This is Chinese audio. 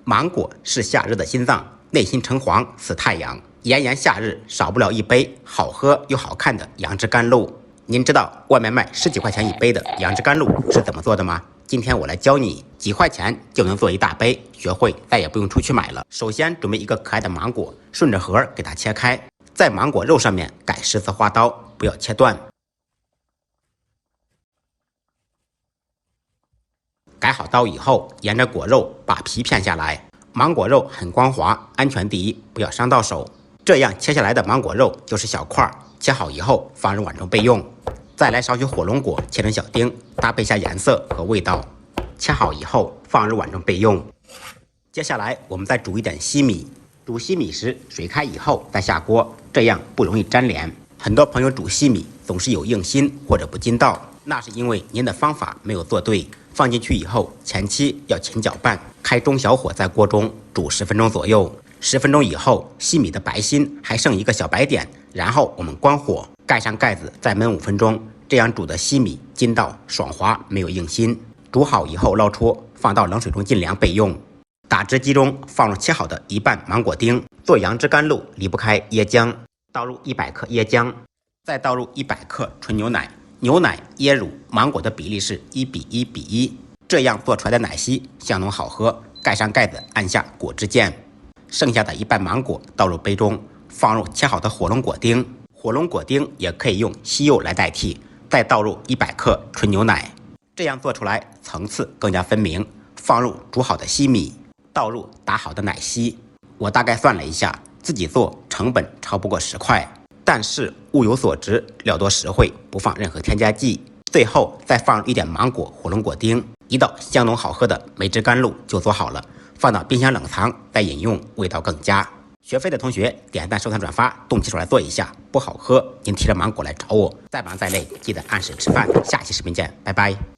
芒果是夏日的心脏，内心橙黄似太阳。炎炎夏日，少不了一杯好喝又好看的杨枝甘露。您知道外面卖10几块钱一杯的杨枝甘露是怎么做的吗？今天我来教你，几块钱就能做一大杯，学会再也不用出去买了。首先准备一个可爱的芒果，顺着核给它切开，在芒果肉上面改10字花刀，不要切断。改好刀以后，沿着果肉把皮片下来。芒果肉很光滑，安全第一，不要伤到手。这样切下来的芒果肉就是小块，切好以后放入碗中备用。再来少许火龙果，切成小丁，搭配下颜色和味道。切好以后放入碗中备用。接下来我们再煮一点西米，煮西米时水开以后再下锅，这样不容易粘连。很多朋友煮西米总是有硬心或者不筋道，那是因为您的方法没有做对。放进去以后，前期要勤搅拌，开中小火在锅中煮10分钟左右。10分钟以后，西米的白心还剩一个小白点，然后我们关火，盖上盖子再焖5分钟，这样煮的西米筋道爽滑，没有硬心。煮好以后捞出，放到冷水中浸凉备用。打汁机中放入切好的1瓣芒果丁。做杨枝甘露离不开椰浆，倒入100克椰浆，再倒入100克纯牛奶。牛奶、椰乳、芒果的比例是1:1:1，这样做出来的奶昔香浓好喝。盖上盖子，按下果汁键。剩下的1瓣芒果倒入杯中，放入切好的火龙果丁。火龙果丁也可以用西柚来代替。再倒入100克纯牛奶，这样做出来层次更加分明。放入煮好的西米，倒入打好的奶昔。我大概算了一下，自己做成本超不过10块。但是物有所值，料多实惠，不放任何添加剂。最后再放入一点芒果、火龙果丁，一道香浓好喝的梅汁甘露就做好了。放到冰箱冷藏再饮用，味道更佳。学会的同学点赞、收藏、转发，动起手来做一下。不好喝，您提着芒果来找我。再忙再累，记得按时吃饭。下期视频见，拜拜。